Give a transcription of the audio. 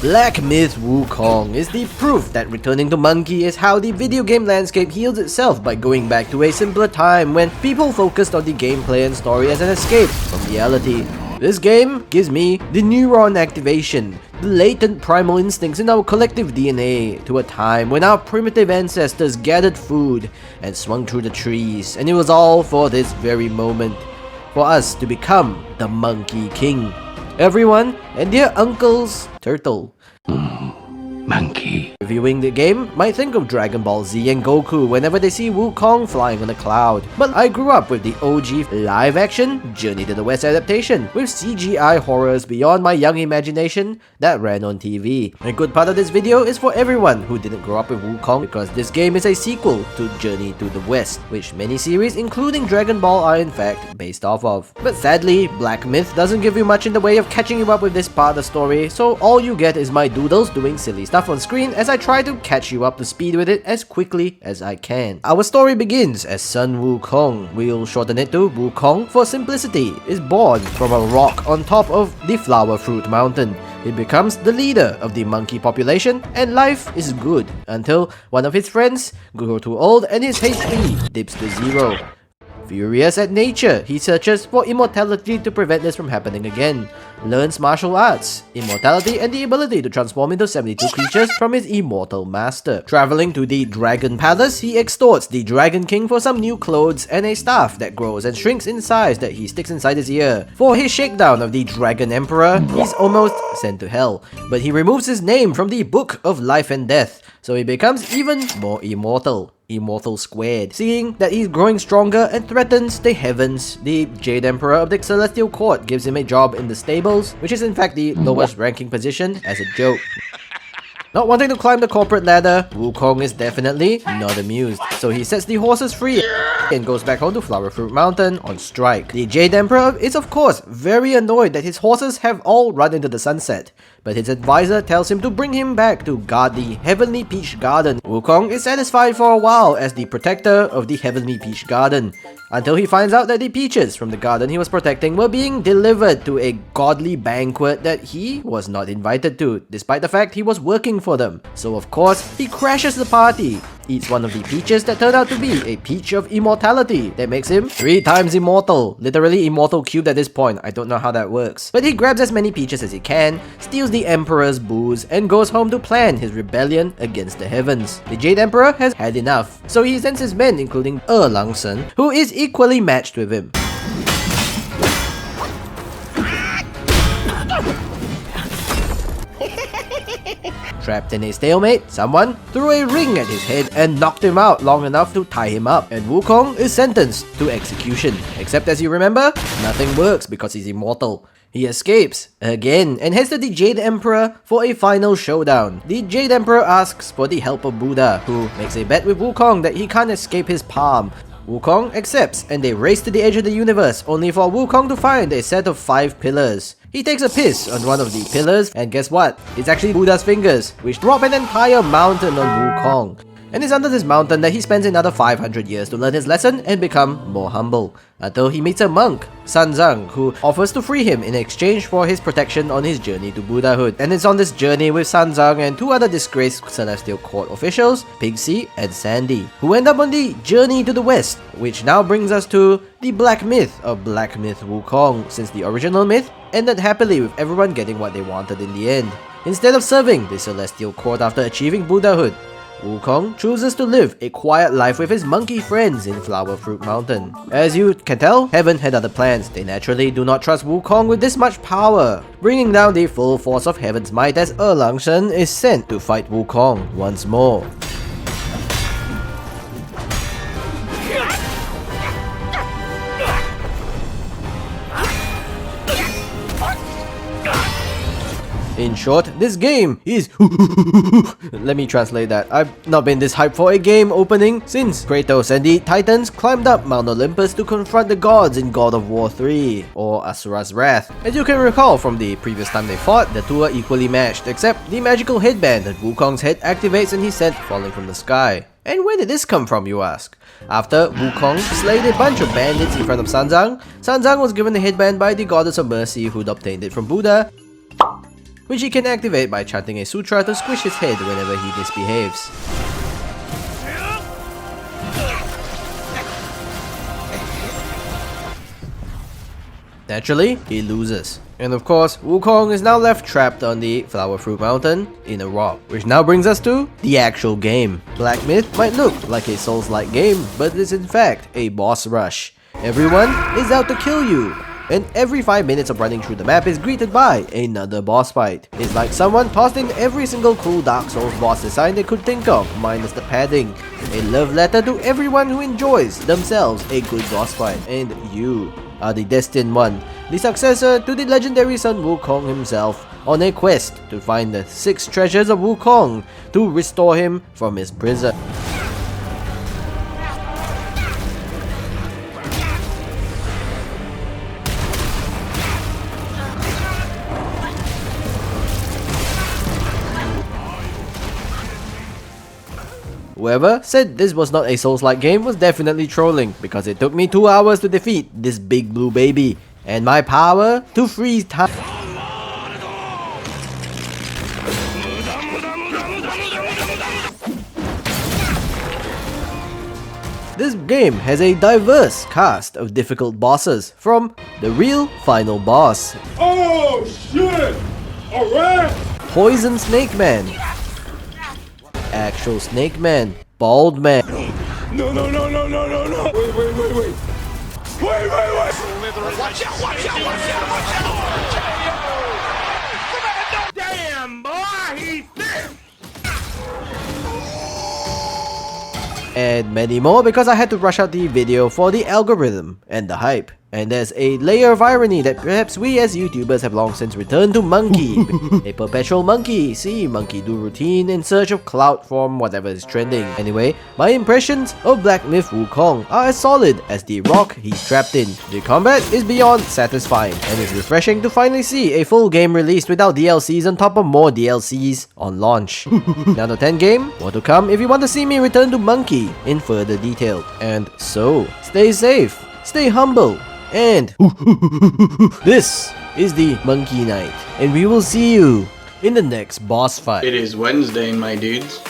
Black Myth Wukong is the proof that returning to monkey is how the video game landscape heals itself by going back to a simpler time when people focused on the gameplay and story as an escape from reality. This game gives me the neuron activation, the latent primal instincts in our collective DNA, to a time when our primitive ancestors gathered food and swung through the trees, and it was all for this very moment, for us to become the Monkey King. Everyone and their uncle's turtle. Monkey. Reviewing the game might think of Dragon Ball Z and Goku whenever they see Wukong flying on a cloud, but I grew up with the OG live-action Journey to the West adaptation, with CGI horrors beyond my young imagination that ran on TV. A good part of this video is for everyone who didn't grow up with Wukong, because this game is a sequel to Journey to the West, which many series including Dragon Ball are in fact based off of. But sadly, Black Myth doesn't give you much in the way of catching you up with this part of the story, so all you get is my doodles doing silly stuff on screen as I try to catch you up to speed with it as quickly as I can. Our story begins as Sun Wukong, we'll shorten it to Wukong for simplicity, is born from a rock on top of the Flower Fruit Mountain. He becomes the leader of the monkey population, and life is good until one of his friends grew too old and his HP dips to 0. Furious at nature, he searches for immortality to prevent this from happening again. Learns martial arts, immortality, and the ability to transform into 72 creatures from his immortal master. Traveling to the Dragon Palace, he extorts the Dragon King for some new clothes and a staff that grows and shrinks in size that he sticks inside his ear. For his shakedown of the Dragon Emperor, he's almost sent to hell, but he removes his name from the Book of Life and Death, so he becomes even more immortal. Immortal squared. Seeing that he's growing stronger and threatens the heavens, the Jade Emperor of the Celestial Court gives him a job in the stables, which is in fact the lowest ranking position, as a joke. Not wanting to climb the corporate ladder, Wukong is definitely not amused, so he sets the horses free and goes back home to Flower Fruit Mountain on strike. The Jade Emperor is of course very annoyed that his horses have all run into the sunset, but his advisor tells him to bring him back to guard the Heavenly Peach Garden. Wukong is satisfied for a while as the protector of the Heavenly Peach Garden, until he finds out that the peaches from the garden he was protecting were being delivered to a godly banquet that he was not invited to, despite the fact he was working for them. So of course, he crashes the party, eats one of the peaches that turned out to be a peach of immortality that makes him 3 times immortal. Literally immortal cubed at this point, I don't know how that works. But he grabs as many peaches as he can, steals the Emperor's booze, and goes home to plan his rebellion against the heavens. The Jade Emperor has had enough, so he sends his men including Lang-sen, who is equally matched with him. Trapped in a stalemate, someone threw a ring at his head and knocked him out long enough to tie him up, and Wukong is sentenced to execution. Except, as you remember, nothing works because he's immortal. He escapes again and heads to the Jade Emperor for a final showdown. The Jade Emperor asks for the help of Buddha, who makes a bet with Wukong that he can't escape his palm. Wukong accepts, and they race to the edge of the universe, only for Wukong to find a set of 5 pillars. He takes a piss on one of the pillars, and guess what? It's actually Buddha's fingers, which drop an entire mountain on Wukong. And it's under this mountain that he spends another 500 years to learn his lesson and become more humble, until he meets a monk, Sanzang, who offers to free him in exchange for his protection on his journey to Buddhahood. And it's on this journey with Sanzang and 2 other disgraced Celestial Court officials, Pixie and Sandy, who end up on the Journey to the West, which now brings us to the Black Myth of Black Myth Wukong, since the original myth ended happily with everyone getting what they wanted in the end. Instead of serving the Celestial Court after achieving Buddhahood, Wukong chooses to live a quiet life with his monkey friends in Flower Fruit Mountain. As you can tell, Heaven had other plans. They naturally do not trust Wukong with this much power, bringing down the full force of Heaven's might as Lang-sen is sent to fight Wukong once more. In short, this game is let me translate that. I've not been this hyped for a game opening since Kratos and the Titans climbed up Mount Olympus to confront the gods in God of War 3, or Asura's Wrath. As you can recall from the previous time they fought, the two are equally matched, except the magical headband that Wukong's head activates and he's sent falling from the sky. And where did this come from, you ask? After Wukong slayed a bunch of bandits in front of Sanzang, Sanzang was given the headband by the Goddess of Mercy, who'd obtained it from Buddha. which he can activate by chanting a sutra to squish his head whenever he misbehaves. Naturally, he loses. And of course, Wukong is now left trapped on the Flower Fruit Mountain in a rock. Which now brings us to the actual game. Black Myth might look like a Souls-like game, but it is in fact a boss rush. Everyone is out to kill you, and every 5 minutes of running through the map is greeted by another boss fight. It's like someone tossed in every single cool Dark Souls boss design they could think of, minus the padding. A love letter to everyone who enjoys themselves a good boss fight, and you are the destined one, the successor to the legendary Sun Wukong himself, on a quest to find the 6 treasures of Wukong to restore him from his prison. Whoever said this was not a Souls-like game was definitely trolling, because it took me 2 hours to defeat this big blue baby, and my power to freeze time. This game has a diverse cast of difficult bosses, from the real final boss, Oh shit! Alright! Poison Snake Man, Actual Snake Man, Bald Man, No, no, no, no, no, no, no! Wait! Wait! Watch out! Damn, boy! He's there! and many more, because I had to rush out the video for the algorithm and the hype. And there's a layer of irony that perhaps we as YouTubers have long since returned to monkey. A perpetual monkey. See monkey do routine in search of clout from whatever is trending. Anyway, my impressions of Black Myth Wukong are as solid as the rock he's trapped in. The combat is beyond satisfying, and it's refreshing to finally see a full game released without DLCs on top of more DLCs on launch. Now the 10 game, more to come if you want to see me return to monkey in further detail. And so, stay safe, stay humble, and this is the Monkey Knight, and we will see you in the next boss fight. It is Wednesday, my dudes.